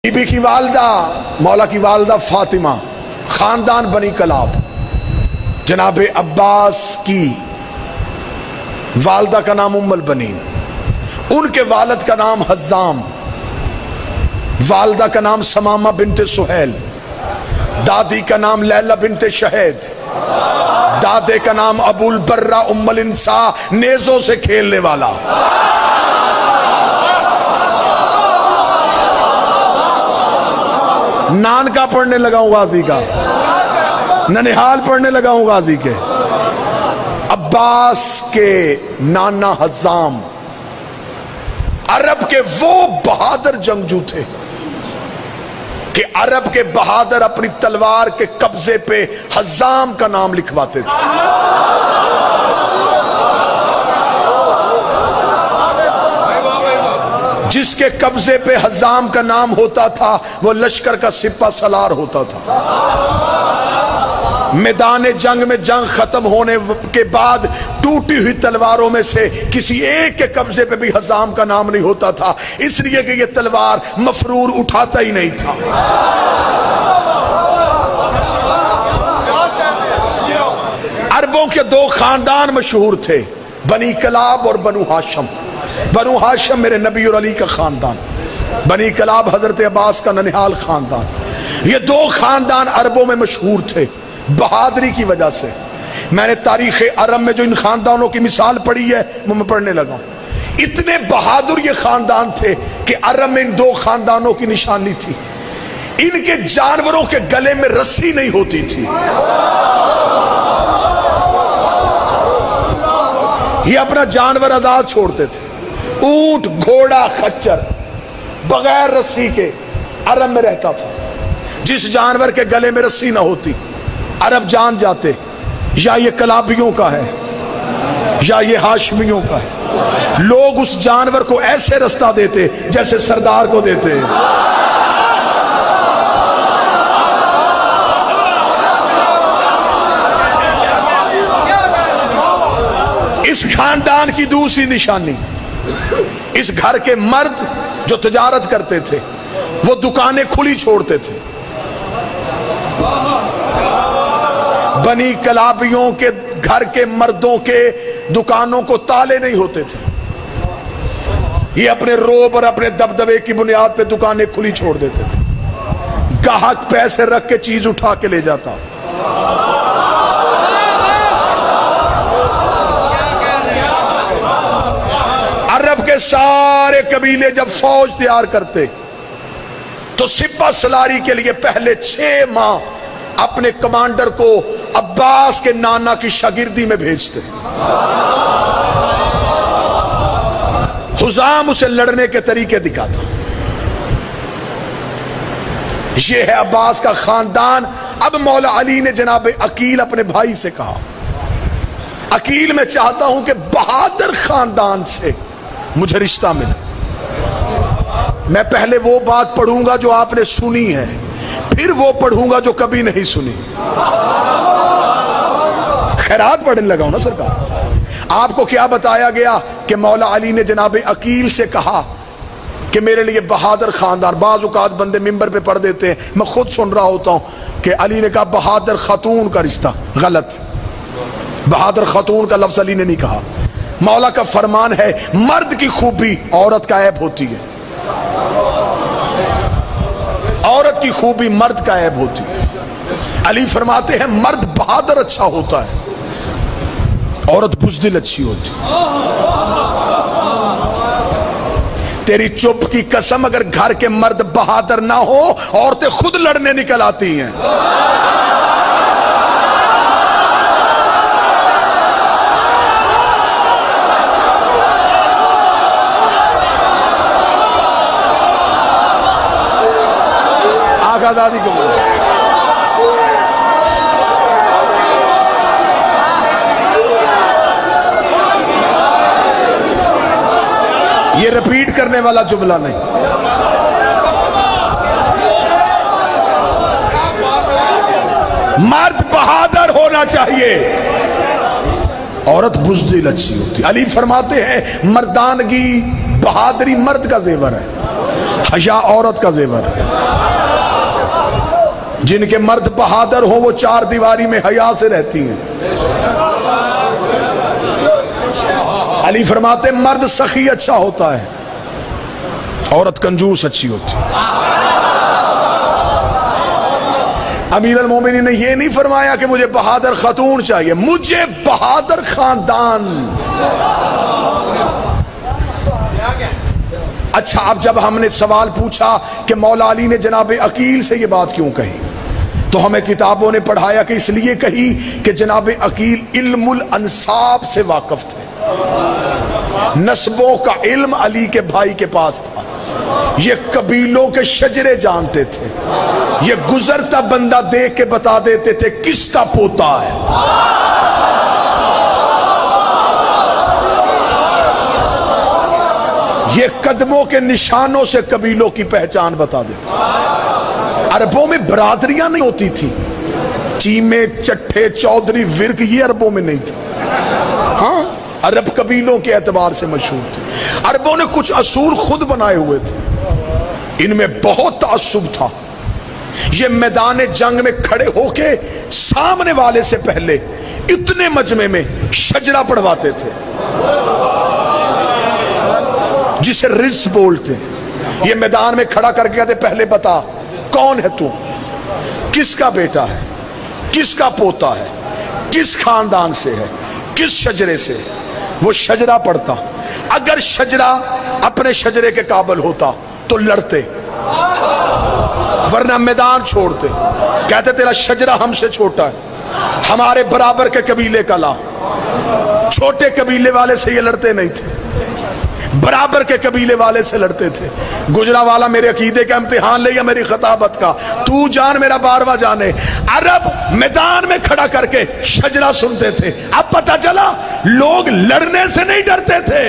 Be کی والدہ مولا کی والدہ فاطمہ، خاندان بنی کلاب، جناب عباس کی والدہ کا نام ام البنین، ان کے والد کا نام حزام، والدہ کا نام سمامہ بنت سہیل، دادی کا نام لیلہ بنت شہید، دادے کا نام ابو البرہ ام الانسا، نیزوں سے کھیلنے والا۔ نان کا پڑھنے لگا ہوں غازی کا، ننہال پڑھنے لگا ہوں غازی کے۔ عباس کے نانا حزام عرب کے وہ بہادر جنگجو تھے کہ عرب کے بہادر اپنی تلوار کے قبضے پہ حزام کا نام لکھواتے تھے۔ جس کے قبضے پہ حزام کا نام ہوتا تھا وہ لشکر کا سپہ سالار ہوتا تھا۔ میدان جنگ میں جنگ ختم ہونے کے بعد ٹوٹی ہوئی تلواروں میں سے کسی ایک کے قبضے پہ بھی حزام کا نام نہیں ہوتا تھا، اس لیے کہ یہ تلوار مفرور اٹھاتا ہی نہیں تھا۔ عربوں کے دو خاندان مشہور تھے، بنی کلاب اور بنو ہاشم۔ بنو ہاشم میرے نبی اور علی کا خاندان، بنی کلاب حضرت عباس کا ننہال خاندان۔ یہ دو خاندان عربوں میں مشہور تھے بہادری کی وجہ سے۔ میں نے تاریخ عرب میں جو ان خاندانوں کی مثال پڑھی ہے وہ میں پڑھنے لگا ہوں۔ اتنے بہادر یہ خاندان تھے کہ عرب میں ان دو خاندانوں کی نشانی تھی، ان کے جانوروں کے گلے میں رسی نہیں ہوتی تھی۔ یہ اپنا جانور آزاد چھوڑتے تھے، اونٹ، گھوڑا، خچر، بغیر رسی کے عرب میں رہتا تھا۔ جس جانور کے گلے میں رسی نہ ہوتی عرب جان جاتے یا یہ کلابیوں کا ہے یا یہ ہاشمیوں کا ہے۔ لوگ اس جانور کو ایسے رستہ دیتے جیسے سردار کو دیتے۔ اس خاندان کی دوسری نشانی، اس گھر کے مرد جو تجارت کرتے تھے وہ دکانیں کھلی چھوڑتے تھے۔ بنی کلابیوں کے گھر کے مردوں کے دکانوں کو تالے نہیں ہوتے تھے، یہ اپنے روب اور اپنے دبدبے کی بنیاد پہ دکانیں کھلی چھوڑ دیتے تھے۔ گاہک پیسے رکھ کے چیز اٹھا کے لے جاتا۔ عرب کے سارے قبیلے جب فوج تیار کرتے تو سپہ سالاری کے لیے پہلے 6 ماہ اپنے کمانڈر کو عباس کے نانا کی شاگردی میں بھیجتے۔ حزام اسے لڑنے کے طریقے دکھاتا۔ یہ ہے عباس کا خاندان۔ اب مولا علی نے جناب عقیل اپنے بھائی سے کہا، عقیل میں چاہتا ہوں کہ بہادر خاندان سے مجھے رشتہ ملے۔ میں پہلے وہ بات پڑھوں گا جو آپ نے سنی ہے، پھر وہ پڑھوں گا جو کبھی نہیں سنی۔ خیرات پڑھنے لگا ہوں نا سرکار۔ آپ کو کیا بتایا گیا کہ مولا علی نے جناب عقیل سے کہا کہ میرے لیے بہادر خاندان۔ بعض اوقات بندے ممبر پہ پڑھ دیتے ہیں، میں خود سن رہا ہوتا ہوں کہ علی نے کہا بہادر خاتون کا رشتہ۔ غلط، بہادر خاتون کا لفظ علی نے نہیں کہا۔ مولا کا فرمان ہے مرد کی خوبی عورت کا عیب ہوتی ہے، عورت کی خوبی مرد کا عیب ہوتی ہے۔ علی فرماتے ہیں مرد بہادر اچھا ہوتا ہے، عورت بزدل اچھی ہوتی ہے۔ تیری چپ کی قسم، اگر گھر کے مرد بہادر نہ ہو عورتیں خود لڑنے نکل آتی ہیں۔ آقا دادی کو بولو۔ یہ ریپیٹ کرنے والا جملہ نہیں۔ مرد بہادر ہونا چاہیے، عورت بزدل اچھی ہوتی۔ علی فرماتے ہیں مردانگی بہادری مرد کا زیور ہے، حیا عورت کا زیور ہے. جن کے مرد بہادر ہو وہ چار دیواری میں حیا سے رہتی ہیں. علی فرماتے مرد سخی اچھا ہوتا ہے، عورت کنجوس اچھی ہوتی ہے. امیر المومنین نے یہ نہیں فرمایا کہ مجھے بہادر خاتون چاہیے، مجھے بہادر خاندان. اچھا، اب جب ہم نے سوال پوچھا کہ مولا علی نے جناب عقیل سے یہ بات کیوں کہی، تو ہمیں کتابوں نے پڑھایا کہ اس لیے کہی کہ جناب عقیل علم الانساب سے واقف تھے. نسبوں کا علم علی کے بھائی کے پاس تھا. یہ قبیلوں کے شجرے جانتے تھے. یہ گزرتا بندہ دیکھ کے بتا دیتے تھے کس کا پوتا ہے. یہ قدموں کے نشانوں سے قبیلوں کی پہچان بتا دیتے. عربوں میں برادریاں نہیں ہوتی تھی، چیمے، چٹھے، چودھری، ورک، یہ عربوں میں نہیں تھی. ہاں، عرب قبیلوں کے اعتبار سے مشہور تھے. عربوں نے کچھ اصول خود بنائے ہوئے تھے، ان میں بہت تعصب تھا. یہ میدان جنگ میں کھڑے ہو کے سامنے والے سے پہلے اتنے مجمع میں شجرہ پڑھواتے تھے جسے رز بولتے. یہ میدان میں کھڑا کر کے کہتے پہلے بتا کون ہے تو، کس کا بیٹا ہے، کس کا پوتا ہے، کس خاندان سے ہے، کس شجرے سے. وہ شجرہ پڑھتا. اگر شجرہ اپنے شجرے کے قابل ہوتا تو لڑتے، ورنہ میدان چھوڑتے. کہتے تیرا شجرہ ہم سے چھوٹا ہے، ہمارے برابر کے قبیلے کا لا. چھوٹے قبیلے والے سے یہ لڑتے نہیں تھے، برابر کے قبیلے والے سے لڑتے تھے. گجرا والا میرے عقیدے کا امتحان لے یا میری خطابت کا، تو جان میرا بارواں جانے. عرب میدان میں کھڑا کر کے شجرہ سنتے تھے. اب پتہ چلا لوگ لڑنے سے نہیں ڈرتے تھے.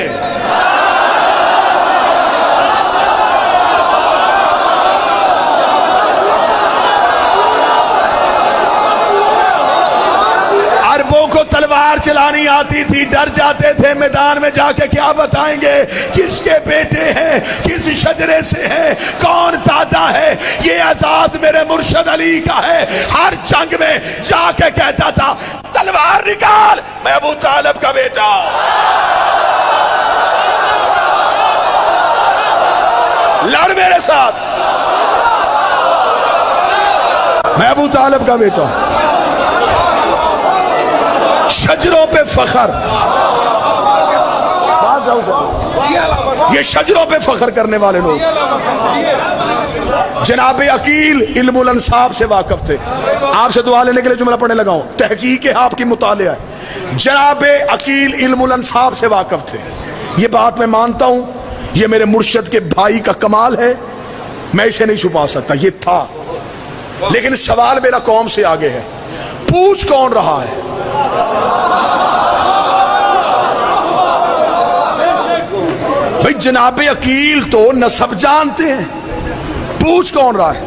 عربوں کو تلوار چلانی آتی تھی، ڈر جاتے تھے. میدان میں جا کے کیا بتائیں گے کس کے بیٹے ہیں، کس شجرے سے ہیں، کون دادا ہے. یہ اعزاز میرے مرشد علی کا ہے. ہر جنگ میں جا کے کہتا تھا تلوار نکال، میں ابو طالب کا بیٹا. لڑ میرے ساتھ، میں ابو طالب کا بیٹا. شجروں پہ فخر، یہ شجروں پہ فخر کرنے والے لوگ. جناب عقیل علم الانساب سے واقف تھے. آپ سے دعا لینے کے لیے جملہ پڑھنے لگا ہوں، تحقیق آپ کی مطالعہ ہے. جناب عقیل علم الانساب سے واقف تھے. یہ بات میں مانتا ہوں، یہ میرے مرشد کے بھائی کا کمال ہے، میں اسے نہیں چھپا سکتا. یہ تھا، لیکن سوال میرا قوم سے آگے ہے. پوچھ کون رہا ہے؟ بھئی جناب عقیل تو نسب جانتے ہیں، پوچھ کون رہا ہے؟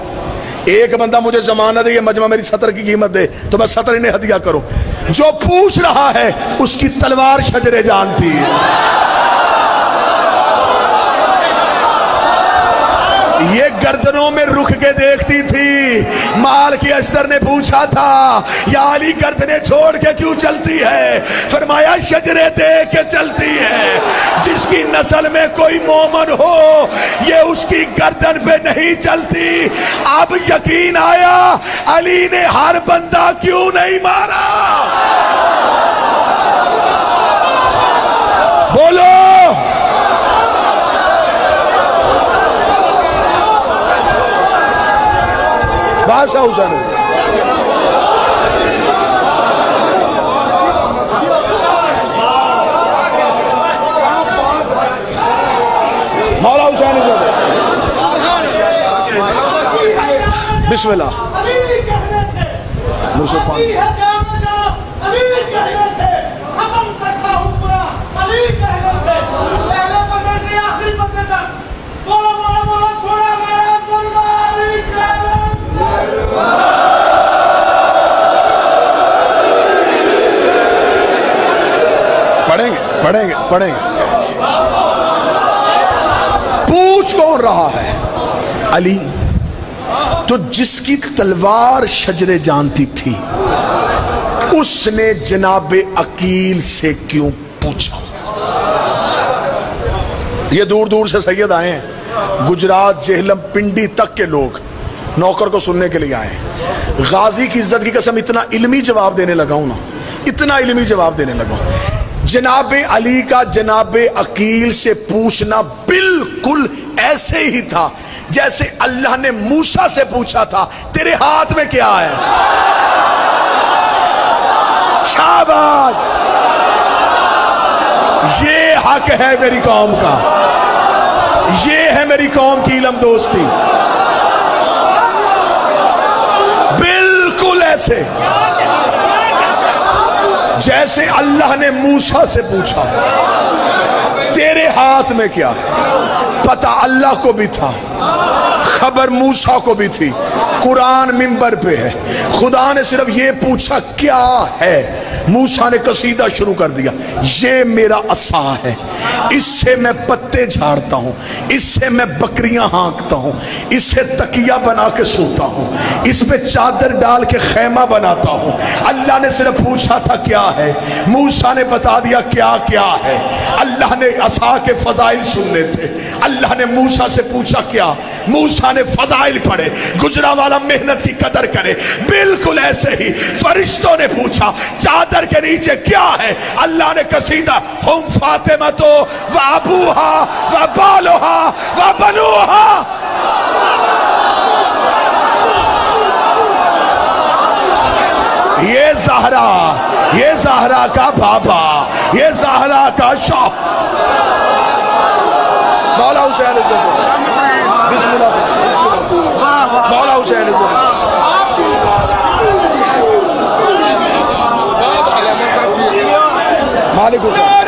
ایک بندہ مجھے ضمانت دے، یہ مجمع میری 70 کی قیمت دے تو میں 70 انہیں ہدیہ کروں. جو پوچھ رہا ہے اس کی تلوار شجرے جانتی ہے. یہ گردنوں میں رخ کے دیکھتی تھی. مال کی اشتر نے پوچھا تھا یا علی گردنیں چھوڑ کے کیوں چلتی ہے؟ فرمایا شجرے دیکھ کے چلتی ہے. جس کی نسل میں کوئی مومن ہو یہ اس کی گردن پہ نہیں چلتی. اب یقین آیا علی نے ہر بندہ کیوں نہیں مارا. بولو بادشاہ حسین. مولا حسین بسم اللہ. پڑھیں گے. پوچھ کون رہا ہے؟ علی تو جس کی تلوار شجر جانتی تھی اس نے جناب عقیل سے کیوں پوچھا؟ یہ دور دور سے سید آئے ہیں، گجرات، جہلم، پنڈی تک کے لوگ نوکر کو سننے کے لیے آئے ہیں۔ غازی کی عزت کی قسم اتنا علمی جواب دینے لگا ہوں نا، اتنا علمی جواب دینے لگا ہوں۔ جناب علی کا جناب عقیل سے پوچھنا بالکل ایسے ہی تھا جیسے اللہ نے موسیٰ سے پوچھا تھا تیرے ہاتھ میں کیا ہے؟ شاباش، یہ حق ہے میری قوم کا، یہ ہے میری قوم کی علم دوستی، بالکل ایسے جیسے اللہ نے موسیٰ سے پوچھا تیرے ہاتھ میں کیا ہے۔ پتہ اللہ کو بھی تھا، خبر موسیٰ کو بھی تھی، قرآن منبر پہ ہے، خدا نے صرف یہ پوچھا کیا ہے، موسیٰ نے قصیدہ شروع کر دیا، یہ میرا عصا ہے، اس سے میں پتے جھاڑتا ہوں، اس سے میں بکریاں ہانکتا ہوں، اس سے تکیہ بنا کے سوتا ہوں، اس پہ چادر ڈال کے خیمہ بناتا ہوں۔ اللہ نے صرف پوچھا تھا کیا ہے، موسیٰ نے بتا دیا کیا کیا ہے۔ اللہ نے عصا کے فضائل سننے تھے، اللہ نے موسیٰ سے پوچھا کیا، موسیٰ نے فضائل پڑھے۔ گجرا والا محنت کی قدر کرے۔ بالکل ایسے ہی فرشتوں نے پوچھا چادر کے نیچے کیا ہے، اللہ نے قصیدہ ہم فاطمہ و ابوہا و بالوہا و بنوہا، یہ زہرا کا بابا، یہ زہرا کا شوق، مولا حسین عزت، بسم اللہ، مولا حسین عزت، مالک حسین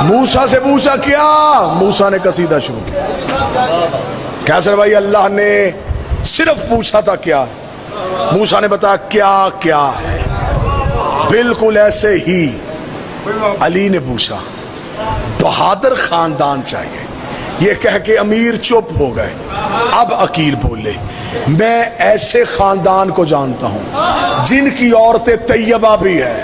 موسیٰ سے پوچھا کیا، موسیٰ نے قصیدہ شروع کیا۔ کیسر بھائی اللہ نے صرف پوچھا تھا کیا، موسیٰ نے بتایا کیا کیا ہے۔ بالکل ایسے ہی علی نے پوچھا، بہادر خاندان چاہیے، یہ کہہ کے امیر چپ ہو گئے۔ اب عقیل بولے، میں ایسے خاندان کو جانتا ہوں جن کی عورتیں طیبہ بھی ہے،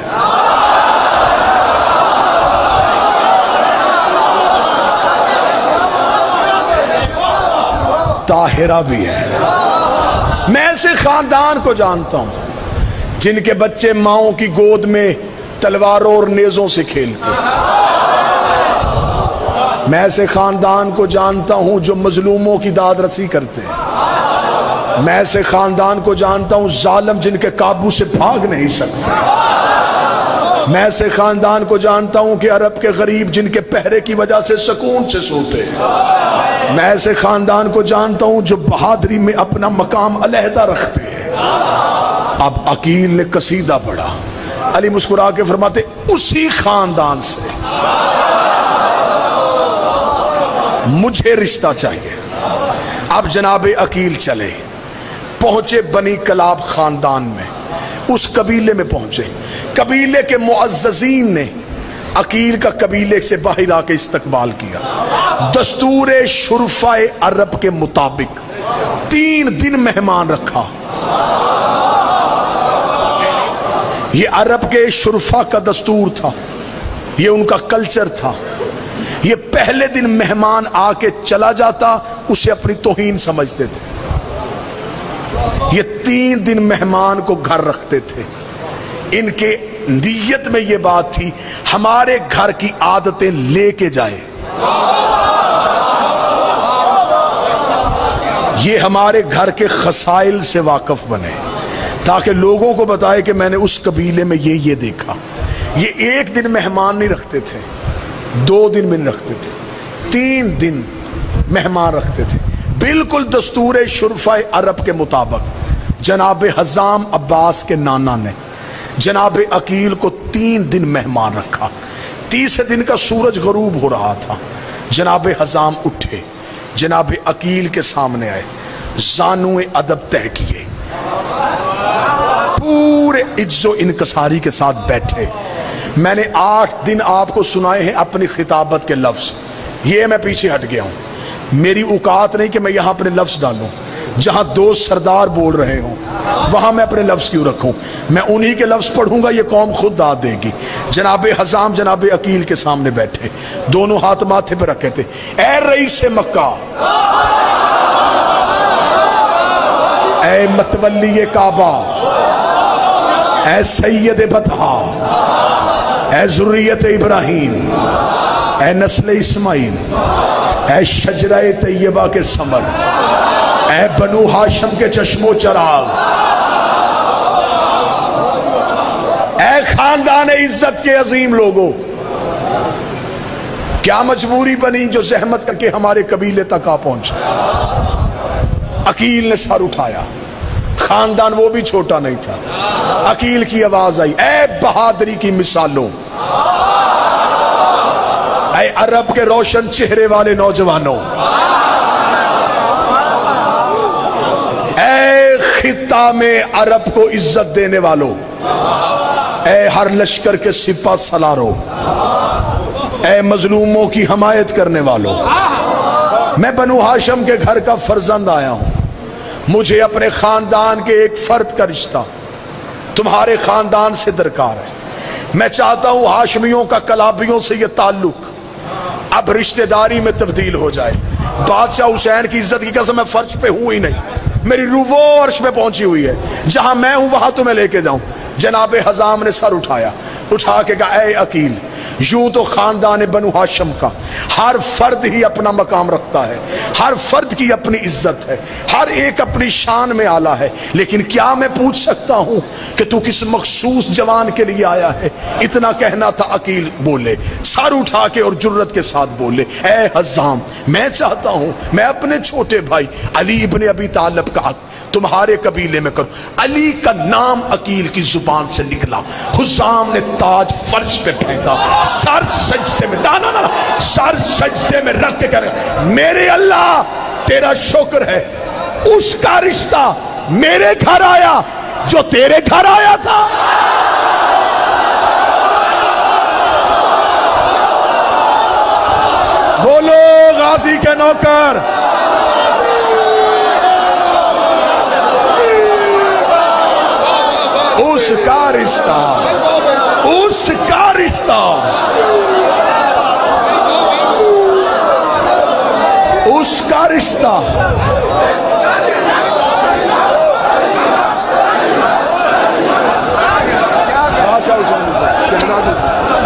طاہرہ بھی ہے۔ میں ایسے خاندان کو جانتا ہوں جن کے بچے ماؤں کی گود میں تلواروں اور نیزوں سے کھیلتے۔ میں ایسے خاندان کو جانتا ہوں جو مظلوموں کی داد رسی کرتے ہیں۔ میں ایسے خاندان کو جانتا ہوں ظالم جن کے قابو سے بھاگ نہیں سکتے۔ میں ایسے خاندان کو جانتا ہوں کہ عرب کے غریب جن کے پہرے کی وجہ سے سکون سے سوتے ہیں۔ میں ایسے خاندان کو جانتا ہوں جو بہادری میں اپنا مقام علیحدہ رکھتے ہیں۔ اب عقیل نے قصیدہ پڑھا، علی مسکرا کے فرماتے اسی خاندان سے مجھے رشتہ چاہیے۔ اب جناب عقیل چلے، پہنچے بنی کلاب خاندان میں، اس قبیلے میں پہنچے۔ قبیلے کے معززین نے عقیل کا قبیلے سے باہر آ کے استقبال کیا۔ دستور شرفاء عرب کے مطابق 3 دن مہمان رکھا۔ یہ عرب کے شرفاء کا دستور تھا، یہ ان کا کلچر تھا۔ یہ پہلے دن مہمان آ کے چلا جاتا اسے اپنی توہین سمجھتے تھے۔ یہ 3 دن مہمان کو گھر رکھتے تھے۔ ان کے نیت میں یہ بات تھی ہمارے گھر کی عادتیں لے کے جائے، یہ ہمارے گھر کے خصائل سے واقف بنے، تاکہ لوگوں کو بتائے کہ میں نے اس قبیلے میں یہ دیکھا۔ یہ 1 دن مہمان نہیں رکھتے تھے، 2 دن میں نہیں رکھتے تھے، 3 دن مہمان رکھتے تھے، بالکل دستور شرفاء عرب کے مطابق۔ جناب حزام عباس کے نانا نے جناب عقیل کو 3 دن مہمان رکھا. تیسرے دن کا سورج غروب ہو رہا تھا. جناب حزام اٹھے, جناب عقیل کے سامنے آئے, زانو ادب طے کیے, پورے عجز و انکساری کے ساتھ بیٹھے. میں نے 8 دن آپ کو سنائے ہیں اپنی خطابت کے لفظ, یہ میں پیچھے ہٹ گیا ہوں. میری اوقات نہیں کہ میں یہاں اپنے لفظ ڈالوں. جہاں 2 سردار بول رہے ہوں وہاں میں اپنے لفظ کیوں رکھوں؟ میں انہی کے لفظ پڑھوں گا, یہ قوم خود داد دے گی. جناب حزام جناب عقیل کے سامنے بیٹھے, دونوں ہاتھ ماتھے پہ رکھے تھے. اے رئیس مکہ, اے متولی کعبہ, اے سید بطحا, اے ذریت ابراہیم, اے نسل اسماعیل, اے شجرہ طیبہ کے ثمر, اے بنو ہاشم کے چشم و چراغ, اے خاندان عزت کے عظیم لوگوں, کیا مجبوری بنی جو زحمت کر کے ہمارے قبیلے تک آ پہنچے؟ عقیل نے سر اٹھایا, خاندان وہ بھی چھوٹا نہیں تھا. عقیل کی آواز آئی, اے بہادری کی مثالوں, اے عرب کے روشن چہرے والے نوجوانوں, اے خطہ میں عرب کو عزت دینے والوں, اے ہر لشکر کے سپہ سالاروں, اے مظلوموں کی حمایت کرنے والوں, میں بنو ہاشم کے گھر کا فرزند آیا ہوں. مجھے اپنے خاندان کے ایک فرد کا رشتہ تمہارے خاندان سے درکار ہے. میں چاہتا ہوں ہاشمیوں کا کلابیوں سے یہ تعلق اب رشتہ داری میں تبدیل ہو جائے. بادشاہ حسین کی عزت کی قسم میں فرش پہ ہوں ہی نہیں, میری روح وہ عرش پہ پہنچی ہوئی ہے, جہاں میں ہوں وہاں تمہیں لے کے جاؤں. جناب حزام نے سر اٹھایا, اٹھا کے کہا, اے عقیل, یوں تو خاندان بنو ہاشم کا ہر فرد ہی اپنا مقام رکھتا ہے, ہر فرد کی اپنی عزت ہے, ہر ایک اپنی شان میں آلہ ہے, لیکن کیا میں پوچھ سکتا ہوں کہ تو کس مخصوص جوان کے لیے آیا ہے؟ اتنا کہنا تھا. عقیل بولے, سر اٹھا کے اور جرت کے ساتھ بولے, اے حزام, میں چاہتا ہوں میں اپنے چھوٹے بھائی علی ابن ابی طالب کا تمہارے قبیلے میں کروں. علی کا نام عقیل کی زبان سے نکلا. حزام نے تاج فرش پہ پھینکا, سر سجدے میں, سر سجدے میں رکھ کے کرے, میرے اللہ تیرا شکر ہے, اس کا رشتہ میرے گھر آیا جو تیرے گھر آیا تھا. بولو غازی کے نوکر, اس کا رشتہ, اس کا رشتہ, اس کا رشتہ.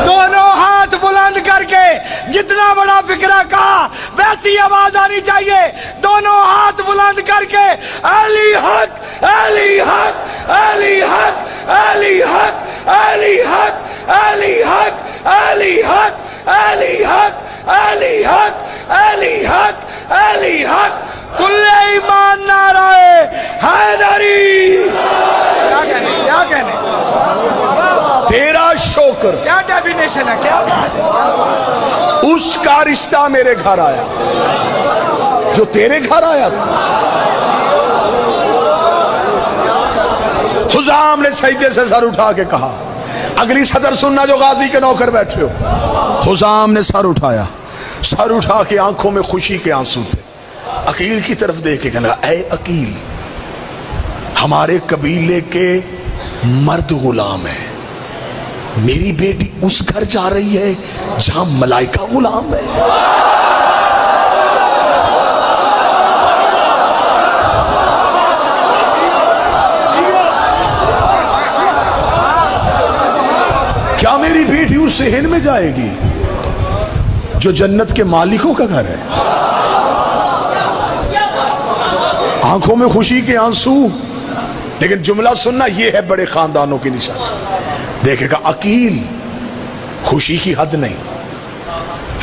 دونوں ہاتھ بلند کر کے جتنا بڑا فکرہ کہا ویسی آواز آنی چاہیے. دونوں ہاتھ بلند کر کے علی حق, علی حق, علی حق, علی حق, علی حق, علی حق, علی حق, علی حق, علی حق, علی حق, علی حق, کل ایمان نعرہ حیدری. کیا کہنے تیرا شکر, کیا ڈیفینیشن ہے, کیا اس کا رشتہ میرے گھر آیا جو تیرے گھر آیا تھا. حزام نے سجدے سے سر اٹھا کے کہا, اگلی صدر سننا جو غازی کے نوکر بیٹھے ہو. حزام نے سر اٹھایا, سر اٹھا کے آنکھوں میں خوشی کے آنسو تھے. عقیل کی طرف دیکھ کے کہنے لگا, اے عقیل, ہمارے قبیلے کے مرد غلام ہیں, میری بیٹی اس گھر جا رہی ہے جہاں ملائکہ غلام ہے. کیا میری بیٹی اس صحن میں جائے گی جو جنت کے مالکوں کا گھر ہے؟ آنکھوں میں خوشی کے آنسو, لیکن جملہ سننا, یہ ہے بڑے خاندانوں کی نشانی. دیکھے گا عقیل, خوشی کی حد نہیں,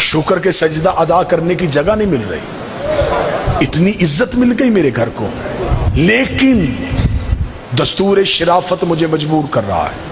شکر کے سجدہ ادا کرنے کی جگہ نہیں مل رہی, اتنی عزت مل گئی میرے گھر کو, لیکن دستور شرافت مجھے مجبور کر رہا ہے.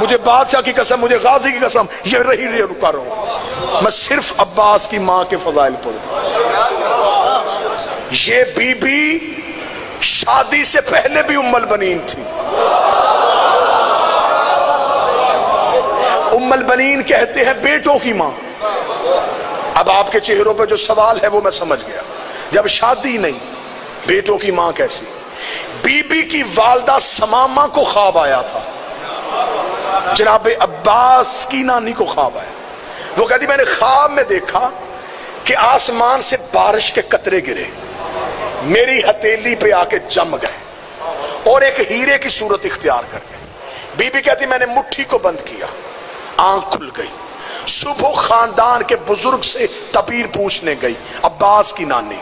مجھے بادشاہ کی قسم، مجھے غازی کی قسم، یہ رہی رکا رہا ہوں، میں صرف عباس کی ماں کے فضائل پڑھوں۔ یہ بی بی شادی سے پہلے بھی ام البنین تھی۔ ام البنین کہتے ہیں بیٹوں کی ماں۔ اب آپ کے چہروں پہ جو سوال ہے وہ میں سمجھ گیا، جب شادی نہیں بیٹوں کی ماں کیسی؟ بی بی کی والدہ سمامہ کو خواب آیا تھا، جناب عباس کی نانی کو خواب آیا، وہ کہتی میں نے خواب میں دیکھا کہ آسمان سے بارش کے قطرے گرے، میری ہتھیلی پہ آ کے جم گئے اور ایک ہیرے کی صورت اختیار کر گئے۔ بی بی کہتی میں نے مٹھی کو بند کیا، آنکھ کھل گئی، صبح خاندان کے بزرگ سے تعبیر پوچھنے گئی، عباس کی نانی۔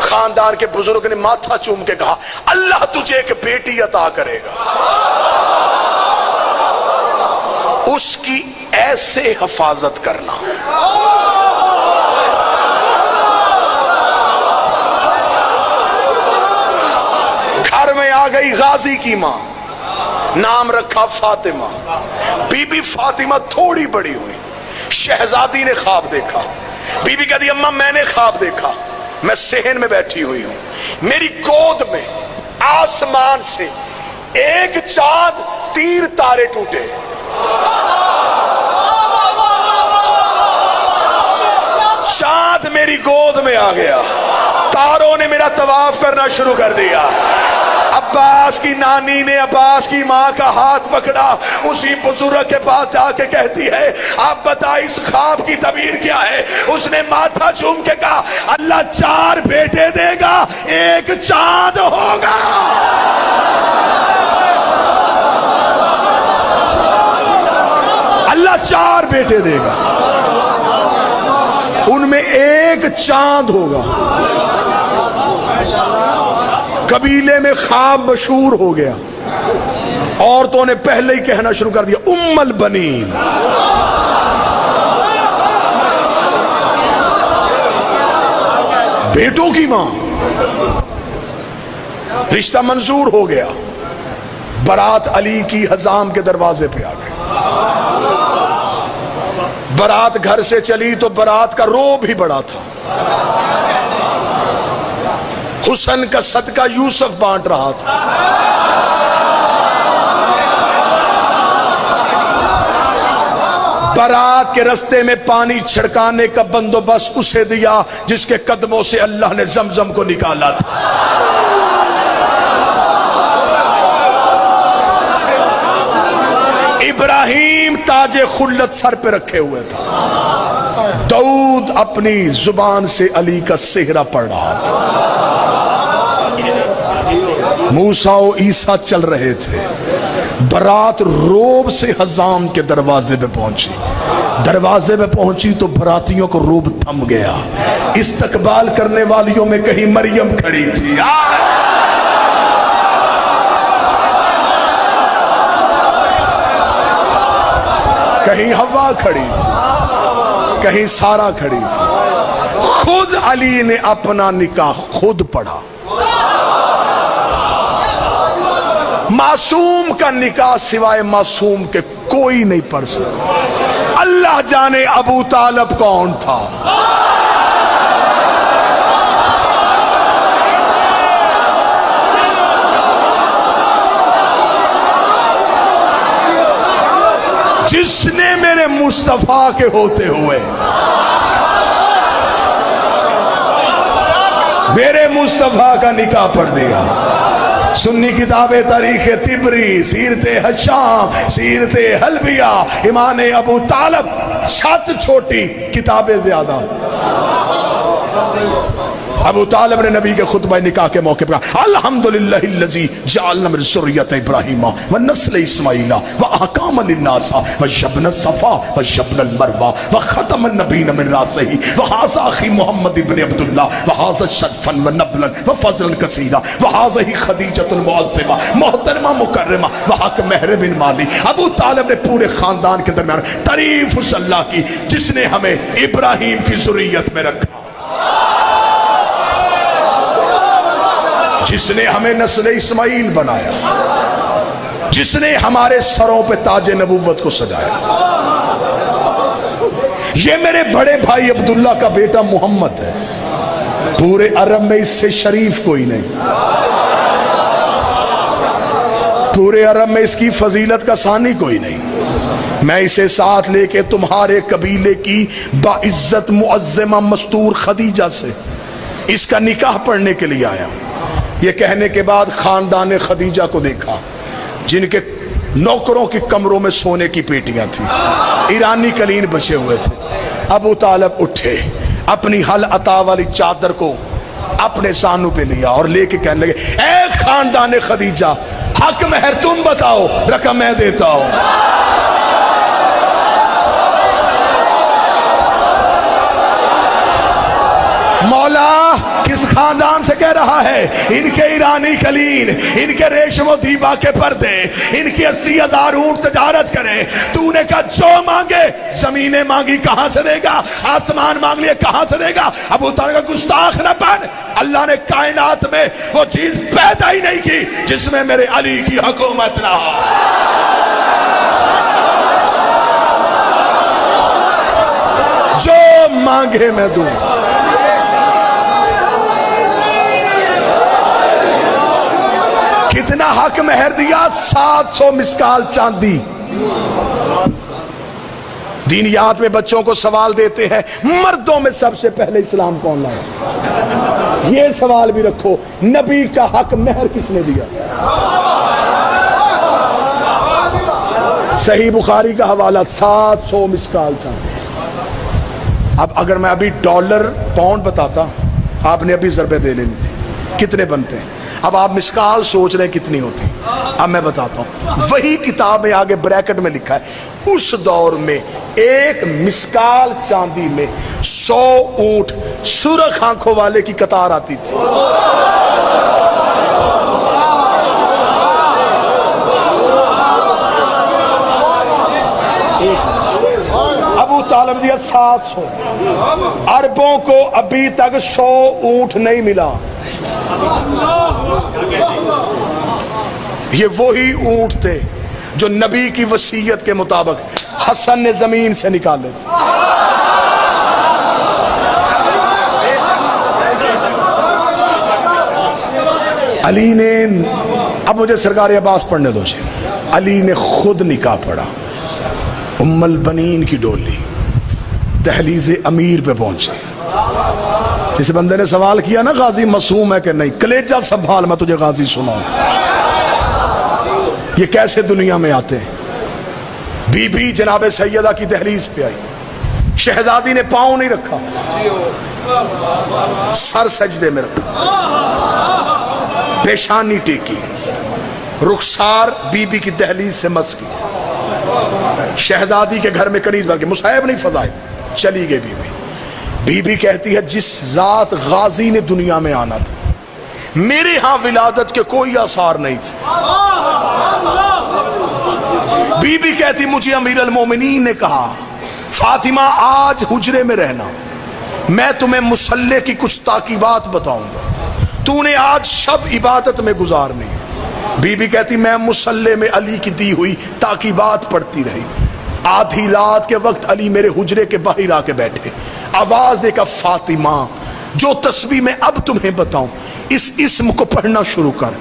خاندان کے بزرگ نے ماتھا چوم کے کہا اللہ تجھے ایک بیٹی عطا کرے گا، اس کی ایسے حفاظت کرنا۔ گھر میں آ گئی غازی کی ماں، نام رکھا فاطمہ۔ بی بی فاطمہ تھوڑی بڑی ہوئی، شہزادی نے خواب دیکھا۔ بی بی کہتی اماں میں نے خواب دیکھا، میں صحن میں بیٹھی ہوئی ہوں، میری گود میں آسمان سے ایک چاند تیر تارے ٹوٹے، چاند میری گود میں آ گیا، تاروں نے میرا طواف کرنا شروع کر دیا۔ عباس کی نانی نے عباس کی ماں کا ہاتھ پکڑا، اسی بزرگ کے پاس جا کے کہتی ہے آپ بتائیں اس خواب کی تعبیر کیا ہے؟ اس نے ماتھا چوم کے کہا اللہ 4 بیٹے دے گا، ایک چاند ہوگا۔ اللہ 4 بیٹے دے گا، ان میں ایک چاند ہوگا۔ قبیلے میں خواب مشہور ہو گیا، عورتوں نے پہلے ہی کہنا شروع کر دیا ام البنین۔ بیٹوں کی ماں، رشتہ منظور ہو گیا، بارات علی کی حزام کے دروازے پہ آ گئی۔ بارات گھر سے چلی تو بارات کا روب بھی بڑا تھا، حسن کا صدقہ یوسف بانٹ رہا تھا۔ بارات کے رستے میں پانی چھڑکانے کا بندوبست اسے دیا جس کے قدموں سے اللہ نے زمزم کو نکالا تھا۔ ابراہیم تاج خلت سر پہ رکھے ہوئے تھا، داؤد اپنی زبان سے علی کا سہرا پڑھ رہا تھا، موسیٰ و عیسیٰ چل رہے تھے۔ برات روب سے حزام کے دروازے پہ پہنچی، دروازے پہ پہنچی تو براتیوں کو روب تھم گیا۔ استقبال کرنے والیوں میں کہیں مریم کھڑی تھی، کہیں حوا کھڑی تھی، کہیں سارا کھڑی تھی۔ خود علی نے اپنا نکاح خود پڑھا۔ معصوم کا نکاح سوائے معصوم کے کوئی نہیں پڑھ سکتا۔ اللہ جانے ابو طالب کون تھا۔ جس نے میرے مصطفیٰ کے ہوتے ہوئے میرے مصطفیٰ کا نکاح پڑھ دیا۔ سنی کتاب تاریخ طبری، سیرت حشام، سیرت حلبیہ، امام ابو طالب، چھت چھوٹی کتابیں زیادہ۔ ابو طالب نے نبی کے خطبہ نکاح کے موقع پر کہا الحمدللہ الذی جعلنا من ذریۃ ابراہیم ونسل اسماعیل واحکام للناس وجبن الصفا وجبن المروہ وختم النبیین من راسہ وہذا اخی محمد ابن عبداللہ وہذا شرفا ونبلا وفضلا کثیرا وہذا خدیجۃ المعظمہ محترمہ مکرمہ وحق مہر بن مالی۔ ابو طالب نے پورے خاندان کے درمیان تعریف اس اللہ کی جس نے ہمیں ابراہیم کی ذریت میں رکھا، جس نے ہمیں نسل اسماعیل بنایا۔ جس نے ہمارے سروں پہ تاج نبوت کو سجایا. یہ میرے بڑے بھائی عبداللہ کا بیٹا محمد ہے. پورے عرب میں اس سے شریف کوئی نہیں. پورے عرب میں اس کی فضیلت کا ثانی کوئی نہیں. میں اسے ساتھ لے کے تمہارے قبیلے کی باعزت معظمہ مستور خدیجہ سے اس کا نکاح پڑھنے کے لیے آیا. یہ کہنے کے بعد خاندان خدیجہ کو دیکھا جن کے نوکروں کی کمروں میں سونے کی پیٹیاں تھیں, ایرانی قلین بچے ہوئے تھے. ابو طالب اٹھے, اپنی حل عطا والی چادر کو اپنے سانوں پہ لیا اور لے کے کہنے لگے, اے خاندان خدیجہ, حق مہر تم بتاؤ, رقم میں دیتا ہوں. مولا کس خاندان سے کہہ رہا ہے؟ ان کے ایرانی قلین, ان کے ریشم و دیبا کے پردے, ان کی 80,000 اونٹ تجارت کریں. تو نے کہا جو مانگے, زمینیں مانگی کہاں سے دے گا, آسمان مانگ لیے کہاں سے دے گا. ابو طالب کا گستاخ نہ بن, اللہ نے کائنات میں وہ چیز پیدا ہی نہیں کی جس میں میرے علی کی حکومت نہ ہو. جو مانگے میں دوں. کتنا حق مہر دیا؟ 700 مسکال چاندی. دینیات میں بچوں کو سوال دیتے ہیں, مردوں میں سب سے پہلے اسلام کون لایا؟ یہ سوال بھی رکھو, نبی کا حق مہر کس نے دیا؟ صحیح بخاری کا حوالہ 700 مسکال چاندی. اب اگر میں ابھی ڈالر پاؤنڈ بتاتا, آپ نے ابھی ضربے دے لینی تھی, کتنے بنتے ہیں؟ اب آپ مسکال سوچ رہے ہیں کتنی ہوتی. اب میں بتاتا ہوں, وہی کتاب میں آگے بریکٹ میں لکھا ہے, اس دور میں ایک مسکال چاندی میں 100 اونٹ سرخ آنکھوں والے کی قطار آتی تھی. ابو طالب دیا 700. عربوں کو ابھی تک 100 اونٹ نہیں ملا. یہ وہی اونٹ تھے جو نبی کی وصیت کے مطابق حسن نے زمین سے نکالے تھے. علی نے, اب مجھے سرکار عباس پڑھنے دو. علی نے خود نکاح پڑھا. ام البنین کی ڈولی دہلیز امیر پہ پہنچے. جس بندے نے سوال کیا نا غازی معصوم ہے کہ نہیں, کلیجہ سنبھال, میں تجھے غازی سناؤں. یہ کیسے دنیا میں آتے ہیں؟ بی بی جناب سیدہ کی دہلیز پہ آئی, شہزادی نے پاؤں نہیں رکھا, سر سجدے میں رکھا, پیشانی ٹیکی, رخسار بی بی کی دہلیز سے مس کی. شہزادی کے گھر میں کنیز بن کے مصحف نہیں فضائل, چلی گئی بی بی. بی بی کہتی ہے جس رات غازی نے دنیا میں آنا تھا میرے ہاں ولادت کے کوئی آثار نہیں تھے. بی بی کہتی مجھے امیر المومنین نے کہا فاطمہ آج حجرے میں رہنا, میں تمہیں مصلی کی کچھ تاکیبات بتاؤں گا, تو نے آج شب عبادت میں گزارنی. بی بی کہتی میں مصلی میں علی کی دی ہوئی تاکیبات پڑھتی رہی. آدھی رات کے وقت علی میرے حجرے کے باہر آ کے بیٹھے, آواز دے کر فاطمہ جو تسبیح میں اب تمہیں بتاؤں اس اسم کو پڑھنا شروع کر.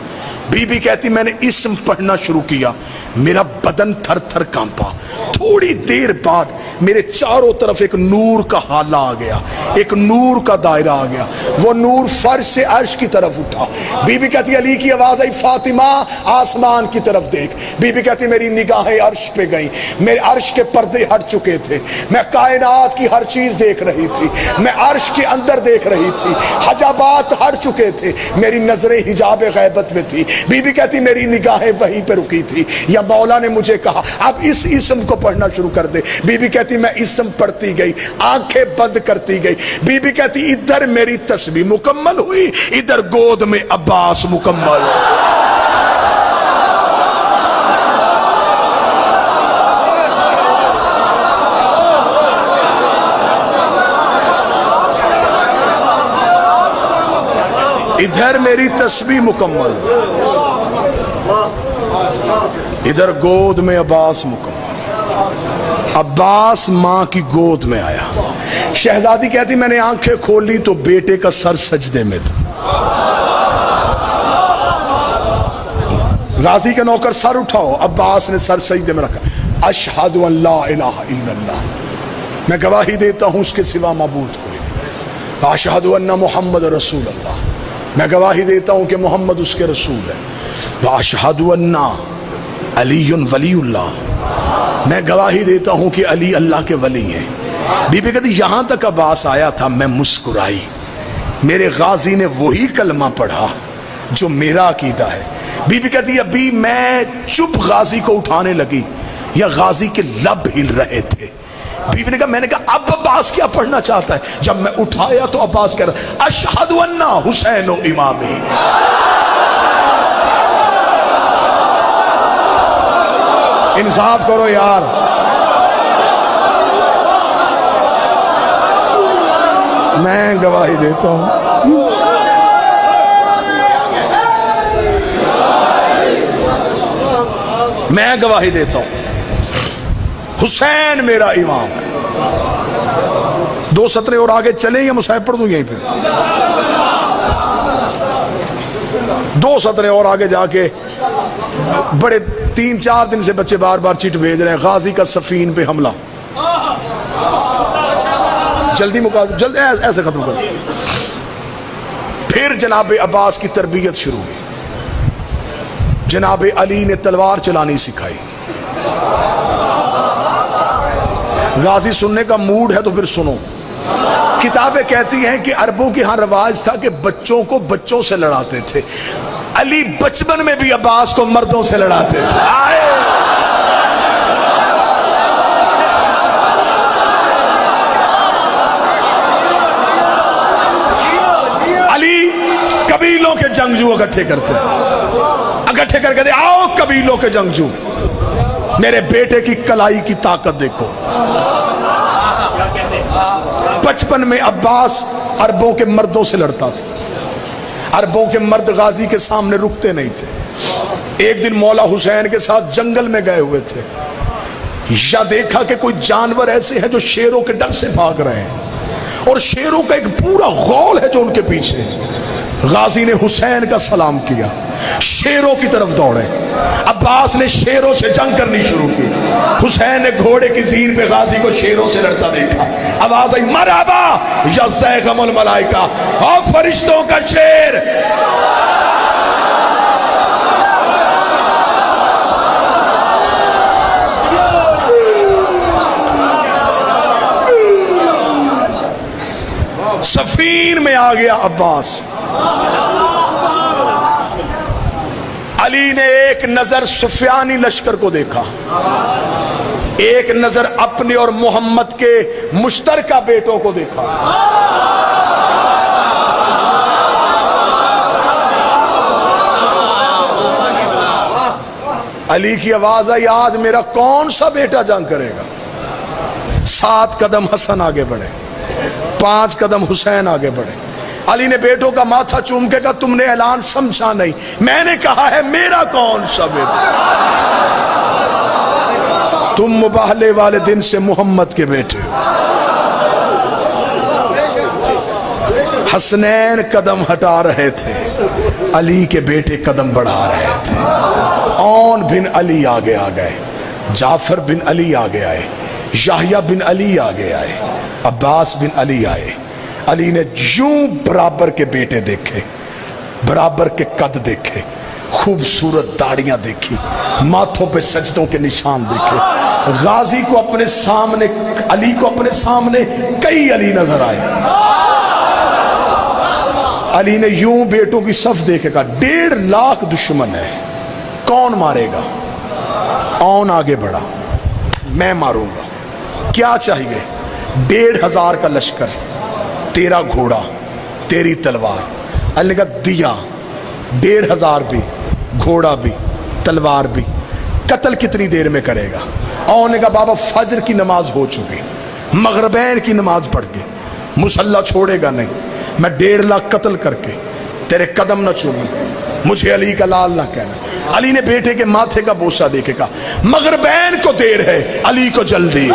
بی بی کہتی میں نے اسم پڑھنا شروع کیا, میرا بدن تھر تھر کانپا. تھوڑی دیر بعد میرے چاروں طرف ایک نور کا حالہ آ گیا, ایک نور کا دائرہ آ گیا, وہ نور فرش سے عرش کی طرف اٹھا. بی بی کہتی علی کی آواز آئی فاطمہ آسمان کی طرف دیکھ. بی بی کہتی میری نگاہیں عرش پہ گئیں, میرے عرش کے پردے ہٹ چکے تھے, میں کائنات کی ہر چیز دیکھ رہی تھی, میں عرش کے اندر دیکھ رہی تھی, حجابات ہٹ چکے تھے, میری نظریں حجاب غیبت میں تھی. بی بی کہتی میری نگاہیں وہیں پہ رکی تھی, یا مولا نے مجھے کہا اب اس اسم کو پڑھنا شروع کر دے. بی بی کہتی میں اسم پڑھتی گئی, آنکھیں بند کرتی گئی. بی بی کہتی ادھر میری تسبیح مکمل ہوئی, ادھر گود میں عباس مکمل ہوئی. ادھر میری تسبیح مکمل, ادھر گود میں عباس مکمل، عباس ماں کی گود میں آیا. شہزادی کہتی میں نے آنکھیں کھولی تو بیٹے کا سر سجدے میں تھا. غازی کا نوکر سر اٹھاؤ، عباس نے سر سجدے میں رکھا. اشہد ان لا الہ الا اللہ، میں گواہی دیتا ہوں اس کے سوا معبود کوئی نہیں. اشہد ان محمد رسول اللہ، میں گواہی دیتا ہوں کہ محمد اس کے رسول ہے. اشہد ان علی ولی اللہ، میں گواہی دیتا ہوں کہ علی اللہ کے ولی ہیں. بی بی کہتی یہاں تک عباس آیا تھا میں مسکرائی. میرے غازی نے وہی کلمہ پڑھا جو میرا عقیدہ ہے. بی بی کہتی ابھی میں چپ غازی کو اٹھانے لگی یا غازی کے لب ہل رہے تھے. بی بی نے کہا میں نے کہا اب عباس کیا پڑھنا چاہتا ہے؟ جب میں اٹھایا تو عباس کہہ رہا اشہد ان حسین و امامی. انصاف کرو یار. میں گواہی دیتا ہوں میں گواہی دیتا ہوں حسین میرا امام ہے. 2 سطریں اور آگے چلیں یا مصحف پڑھ دوں یہیں پہ؟ 2 سطریں اور آگے جا کے بڑے 3-4 دن سے بچے بار بار چٹ بھیج رہے ہیں. غازی کا سفین پہ حملہ، جلدی مقابلہ جلد ایسے ختم کرو. پھر جناب عباس کی تربیت شروع ہوئی. جناب علی نے تلوار چلانی سکھائی. غازی سننے کا موڈ ہے تو پھر سنو. کتابیں کہتی ہیں کہ عربوں کے ہاں رواج تھا کہ بچوں کو بچوں سے لڑاتے تھے. علی بچپن میں بھی عباس کو مردوں سے لڑاتے تھے. علی قبیلوں کے جنگجو اکٹھے کرتے، اکٹھے کر کے دے آؤ قبیلوں کے جنگجو، میرے بیٹے کی کلائی کی طاقت دیکھو. بچپن میں عباس عربوں کے مردوں سے لڑتا تھا. عربوں کے مرد غازی کے سامنے رکتے نہیں تھے. ایک دن مولا حسین کے ساتھ جنگل میں گئے ہوئے تھے. یا دیکھا کہ کوئی جانور ایسے ہیں جو شیروں کے ڈر سے بھاگ رہے ہیں اور شیروں کا ایک پورا غول ہے جو ان کے پیچھے. غازی نے حسین کا سلام کیا، شیروں کی طرف دوڑے. عباس نے شیروں سے جنگ کرنی شروع کی. حسین نے گھوڑے کی زین پہ غازی کو شیروں سے لڑتا دیکھا. آواز آئی مرحبا یا زیغم الملائکہ، اور فرشتوں کا شیر. سفین میں آ گیا عباس. علی نے ایک نظر سفیانی لشکر کو دیکھا، ایک نظر اپنے اور محمد کے مشترکہ بیٹوں کو دیکھا. علی کی آواز آئی آج میرا کون سا بیٹا جنگ کرے گا؟ 7 قدم حسن آگے بڑھے، 5 قدم حسین آگے بڑھے. علی نے بیٹوں کا ماتھا چوم کے کہا تم نے اعلان سمجھا نہیں، میں نے کہا ہے میرا کون سا بیٹا. تم مباہلے والے دن سے محمد کے بیٹے ہو. حسنین قدم ہٹا رہے تھے، علی کے بیٹے قدم بڑھا رہے تھے. اون بن علی آگے آ گئے، جعفر بن علی آگے آئے، یحییٰ بن علی آگے آئے، عباس بن علی آئے. علی نے یوں برابر کے بیٹے دیکھے، برابر کے قد دیکھے، خوبصورت داڑیاں دیکھی، ماتھوں پہ سجدوں کے نشان دیکھے. غازی کو اپنے سامنے، علی کو اپنے سامنے کئی علی نظر آئے. علی نے یوں بیٹوں کی صف دیکھے کہا 1.5 لاکھ دشمن ہے، کون مارے گا؟ اون آگے بڑھا، میں ماروں گا. کیا چاہیے؟ 1,500 کا لشکر، تیرا گھوڑا، تیری تلوار. علی نے کہا دیا. 1,500 بھی، گھوڑا بھی، تلوار بھی. قتل کتنی دیر میں کرے گا؟ اور نے کہا بابا فجر کی نماز ہو چکی، مغربین کی نماز پڑھ کے مسلح چھوڑے گا نہیں. میں 1.5 لاکھ قتل کر کے تیرے قدم نہ چوموں، مجھے علی کا لال نہ کہنا. علی نے بیٹے کے ماتھے کا بوسہ دے کے کہا مغربین کو دیر ہے علی کو جلدی.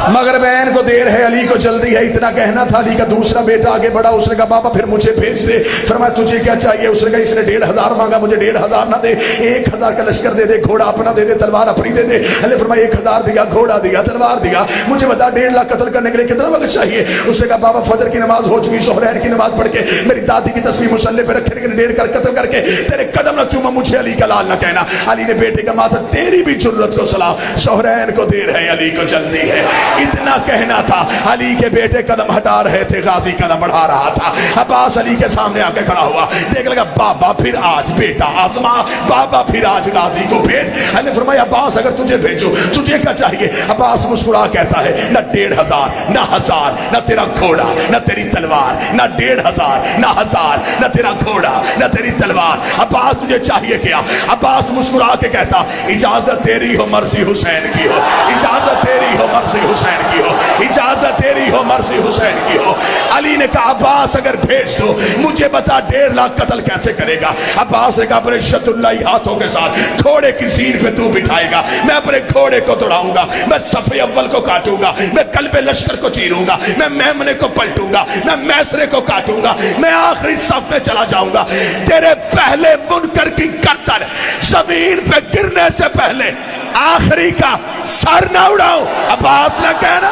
مغربین کو دیر ہے علی کو جلدی ہے. اتنا کہنا تھا. علی کا دوسرا بیٹا آگے بڑھا. اس نے کہا بابا پھر مجھے بھیج دے. فرمایا تجھے کیا چاہیے؟ اس نے کہا اس نے 1500 مانگا, مجھے 1500 نہ دے, 1000 کا لشکر دے دے, گھوڑا اپنا دے دے, تلوار اپنی دے دے. علی فرمایا 1000 دیا, گھوڑا دیا, تلوار دیا, مجھے بتا 1.5 لاکھ قتل کرنے کے لیے کتنا وقت چاہیے؟ اس نے کہا بابا فجر کی نماز ہو چکی, ظہر کی نماز پڑھ کے میری دادی کی تصویر مسلح پہ رکھنے کے لیے 1.5 کر قتل کر کے تیرے قدم نہ چوما, مجھے علی کا لال نہ کہنا. علی نے بیٹے کا ماتھا, تیری بھی جرت کو سلام, ظہرین کو دیر ہے علی کو جلدی ہے. اتنا کہنا تھا. علی کے بیٹے قدم ہٹا رہے تھے, غازی قدم بڑھا رہا تھا. عباس علی کے سامنے آ کے کھڑا ہوا, دیکھ لگا بابا پھر آج بیٹا آزما, بابا پھر آج غازی کو بھیج. علی نے فرمایا عباس اگر تجھے بھیجو تجھے کیا چاہیے؟ عباس مسکرا کہتا ہے نہ 1500 نہ 1000 نہ تیرا گھوڑا نہ تیری تلوار, نہ 1500 نہ 1000 نہ تیرا گھوڑا نہ تیری تلوار. عباس تجھے چاہیے کیا؟ عباس مسکرا کے کہتا اجازت تیری ہو مرضی حسین کی ہو, اجازت تیری ہو مرضی حسین کی ہو, اجازت تیری ہو مرضی حسین کی ہو. علی نے کہا عباس اگر بھیج دو مجھے بتا 1.5 لاکھ قتل کیسے کرے گا؟ عباس نے کہا اپنے شد اللہ ہاتھوں کے ساتھ گھوڑے کی زین پہ تو بٹھائے گا, میں اپنے گھوڑے کو دوڑاؤں گا, میں صف اول کو کاٹوں گا, میں قلب لشکر کو چیروں گا, میں میمنے کو پلٹوں گا, میں میسرے کو کاٹوں گا, میں آخری صف میں چلا جاؤں گا. تیرے پہلے منکر کی گردن زمین پہ گرنے سے پہلے آخری کا سر نہ اڑاؤں. عباس نے کہنا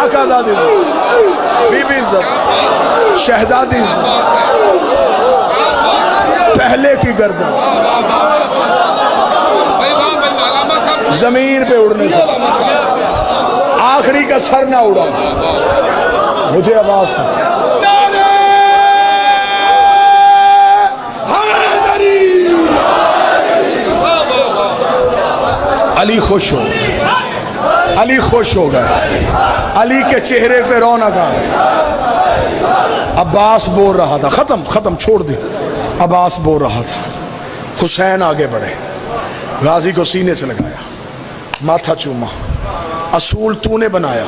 آقازادی بی بی عزت شہزادی پہلے کی گردن زمین پہ اڑنے سے آخری کا سر نہ اڑا. مجھے آواز علی خوش ہو, علی خوش ہو گئے, علی کے چہرے پہ رونق آ گئی. عباس بول رہا تھا ختم چھوڑ دی. عباس بول رہا تھا. حسین آگے بڑھے, غازی کو سینے سے لگایا, ماتھا چوما. اصول تو نے بنایا,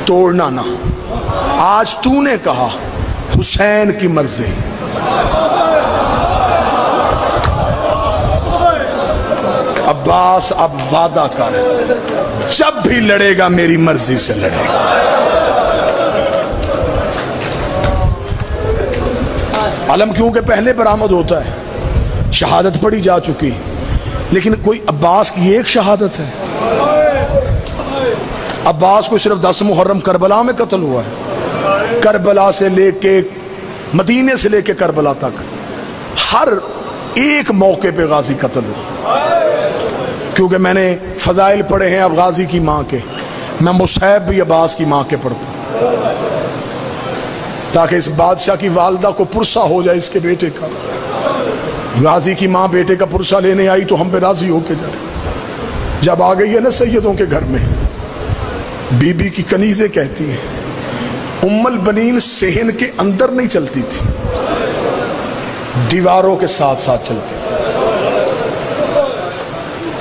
توڑنا نہ. آج تو نے کہا حسین کی مرضی. عباس اب وعدہ کر, جب بھی لڑے گا میری مرضی سے لڑے گا. علم کیونکہ پہلے برآمد ہوتا ہے, شہادت پڑھی جا چکی, لیکن کوئی عباس کی ایک شہادت ہے. عباس کو صرف 10 محرم کربلا میں قتل ہوا ہے. کربلا سے لے کے مدینے سے لے کے کربلا تک ہر ایک موقع پہ غازی قتل ہوا. کیونکہ میں نے فضائل پڑھے ہیں اب غازی کی ماں کے, میں مصحف بھی عباس کی ماں کے پڑھتا ہوں تاکہ اس بادشاہ کی والدہ کو پرسہ ہو جائے اس کے بیٹے کا. غازی کی ماں بیٹے کا پرسہ لینے آئی تو ہم پہ راضی ہو کے جائے. جب آ گئی ہے نا سیدوں کے گھر میں, بی بی کی کنیزیں کہتی ہیں ام البنین صحن کے اندر نہیں چلتی تھی, دیواروں کے ساتھ ساتھ چلتی تھی.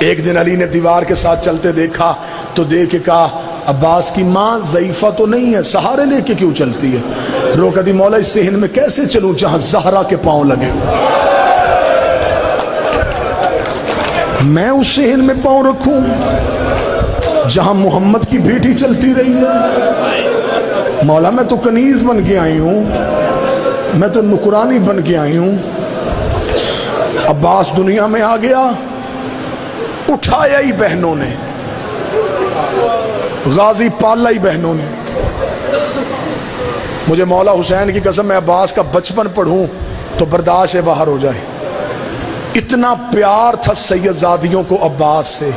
ایک دن علی نے دیوار کے ساتھ چلتے دیکھا تو دیکھ کے کہا عباس کی ماں ضعیفہ تو نہیں ہے, سہارے لے کے کیوں چلتی ہے؟ روکا دی مولا اس صحن میں کیسے چلوں جہاں زہرا کے پاؤں لگے, میں اس صحن میں پاؤں رکھوں جہاں محمد کی بیٹی چلتی رہی ہے؟ مولا میں تو کنیز بن کے آئی ہوں, میں تو نکرانی بن کے آئی ہوں. عباس دنیا میں آ گیا, اٹھایا ہی بہنوں نے, غازی پالا ہی بہنوں نے. مجھے مولا حسین کی قسم میں عباس کا بچپن پڑھوں تو برداشت سے باہر ہو جائے. اتنا پیار تھا سیدزادیوں کو عباس سے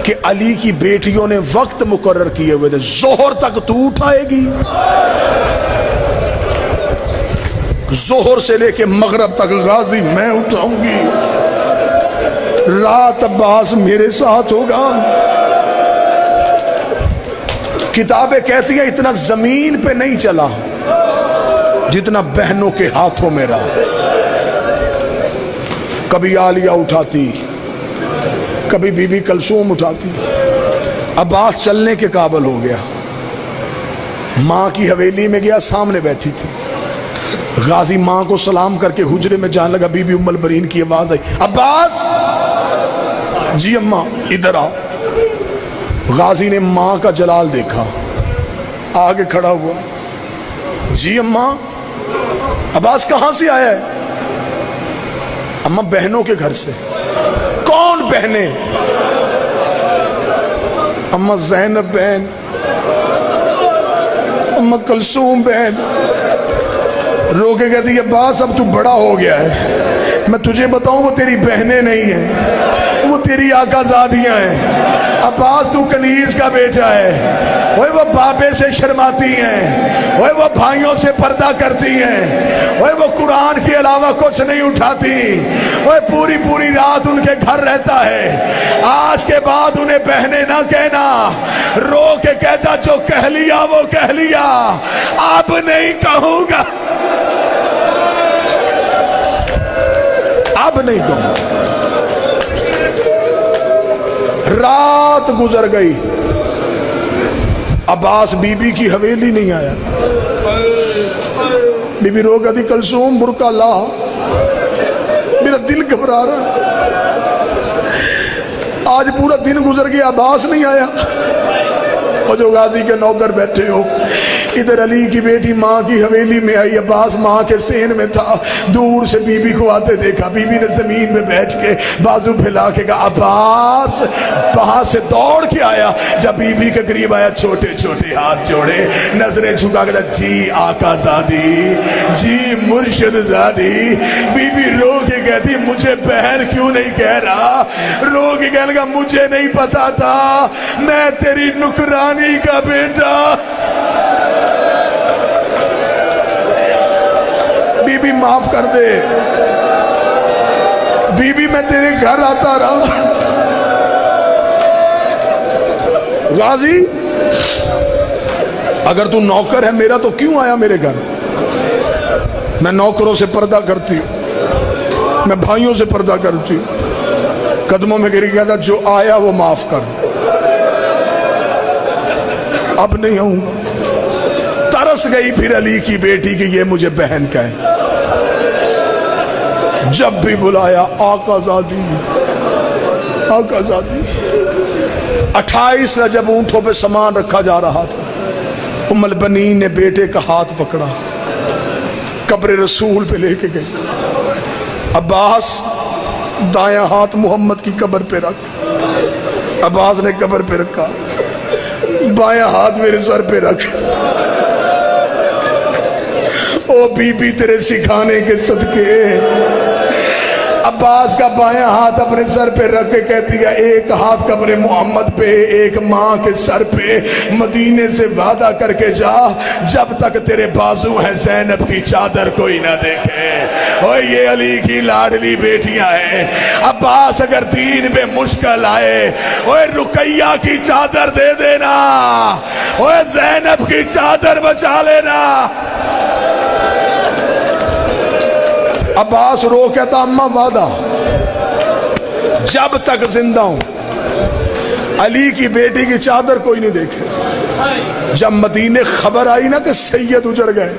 کہ علی کی بیٹیوں نے وقت مقرر کیے ہوئے تھے, ظہر تک تو اٹھائے گی, ظہر سے لے کے مغرب تک غازی میں اٹھاؤں گی, رات عباس میرے ساتھ ہوگا. کتابیں کہتی ہیں اتنا زمین پہ نہیں چلا جتنا بہنوں کے ہاتھوں میں رہا. کبھی عالیہ اٹھاتی، کبھی بی بی کلثوم اٹھاتی۔ عباس چلنے کے قابل ہو گیا، ماں کی حویلی میں گیا، سامنے بیٹھی تھی، غازی ماں کو سلام کر کے حجرے میں جانے لگا، بی بی ام البرین کی آواز آئی، عباس! جی اماں ادھر آؤ۔ غازی نے ماں کا جلال دیکھا، آگے کھڑا ہوا، جی اماں عباس کہاں سے آیا ہے؟ اماں بہنوں کے گھر سے۔ کون بہنیں؟ اماں زینب بہن، اماں کلثوم بہن۔ رو کے کہتی ہے عباس اب تو بڑا ہو گیا ہے، میں تجھے بتاؤں وہ تیری بہنیں نہیں ہیں، وہ تیری آقا زادیاں ہیں۔ عباس تو کنیز کا بیٹا ہے، وہ بابے سے شرماتی ہیں، وہ بھائیوں سے پردہ کرتی ہیں، وہ قرآن کے علاوہ کچھ نہیں اٹھاتی، وہ پوری پوری رات ان کے گھر رہتا ہے۔ آج کے بعد انہیں بہنیں نہ کہنا، رو کے کہتا جو کہہ لیا وہ کہہ لیا، اب نہیں کہوں گا، اب نہیں کہوں۔ رات گزر گئی، عباس بی بی کی حویلی نہیں آیا۔ بی بی رو کہتی کلثوم برقع لا، میرا دل گھبرا رہا، آج پورا دن گزر گیا عباس نہیں آیا۔ اور جو غازی کے نوکر بیٹھے ہو، ادھر علی کی بیٹی ماں کی حویلی میں آئی، عباس ماں کے سین میں تھا، دور سے بی بی کو آتے دیکھا، بی بی نے زمین میں بیٹھ کے بازو پھیلا کے کہا عباس، وہاں سے دوڑ کے آیا، جب بی بی کے قریب آیا چھوٹے چھوٹے ہاتھ جوڑے، نظریں جھکا کے کہا جی آقا زادی، جی مرشد زادی۔ بی بی رو کے کہتی مجھے بہن کیوں نہیں کہہ رہا؟ رو کے کہنے لگا مجھے نہیں پتا تھا، میں تیری نکرانی کا بیٹا۔ بی بی معاف کر دے، بی بی میں تیرے گھر آتا رہا۔ غازی اگر تو نوکر ہے میرا تو کیوں آیا میرے گھر؟ میں نوکروں سے پردہ کرتی ہوں، میں بھائیوں سے پردہ کرتی ہوں۔ قدموں میں گر گیا تھا، جو آیا وہ معاف کر، اب نہیں ہوں۔ ترس گئی پھر علی کی بیٹی کہ یہ مجھے بہن کہے، جب بھی بلایا آقا زادی، آقا زادی۔ 28 رجب اونٹوں پہ سامان رکھا جا رہا تھا، ام البنین نے بیٹے کا ہاتھ پکڑا، قبر رسول پہ لے کے گئی، عباس دایاں ہاتھ محمد کی قبر پہ رکھ۔ عباس نے قبر پہ رکھا، بایاں ہاتھ میرے سر پہ رکھ۔ او بی بی تیرے سکھانے کے صدقے، عباس کا بایاں ہاتھ اپنے سر پہ رکھ کے کہتی ہے ایک ہاتھ قبر محمد پہ، ایک ماں کے سر پہ، مدینے سے وعدہ کر کے جا جب تک تیرے بازو ہیں زینب کی چادر کوئی نہ دیکھے۔ اوہ یہ علی کی لاڈلی بیٹیاں ہیں، عباس اگر دین پہ مشکل آئے اوہ رقیہ کی چادر دے دینا، اوہ زینب کی چادر بچا لینا۔ عباس رو کہتا اماں وعدہ، جب تک زندہ ہوں علی کی بیٹی کی چادر کوئی نہیں دیکھے۔ جب مدینے خبر آئی نا کہ سید اجڑ گئے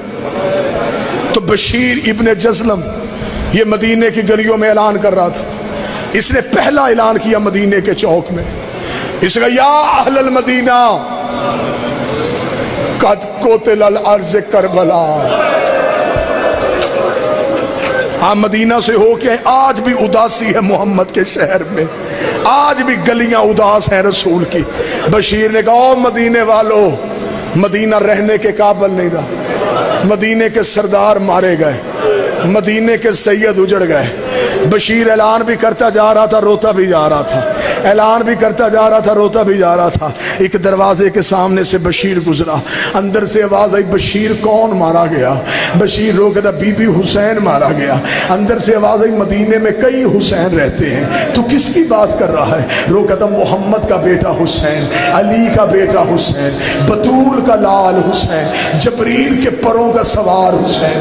تو بشیر ابن جزلم یہ مدینے کی گلیوں میں اعلان کر رہا تھا، اس نے پہلا اعلان کیا مدینے کے چوک میں، اس کا یا اہل المدینہ قد قتل الارض کربلا۔ مدینہ سے ہو کے آج بھی اداسی ہے محمد کے شہر میں، آج بھی گلیاں اداس ہیں رسول کی۔ بشیر نے کہا او مدینے والو، مدینہ رہنے کے قابل نہیں رہا، مدینے کے سردار مارے گئے، مدینے کے سید اجڑ گئے۔ بشیر اعلان بھی کرتا جا رہا تھا، روتا بھی جا رہا تھا، اعلان بھی کرتا جا رہا تھا، روتا بھی جا رہا تھا۔ ایک دروازے کے سامنے سے بشیر گزرا، اندر سے آواز آئی بشیر کون مارا گیا؟ بشیر رو کہتا بی بی حسین مارا گیا۔ اندر سے آواز آئی مدینے میں کئی حسین رہتے ہیں، تو کس کی بات کر رہا ہے؟ رو کہتا محمد کا بیٹا حسین، علی کا بیٹا حسین، بطول کا لال حسین، جبریل کے پروں کا سوار حسین،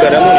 Kerem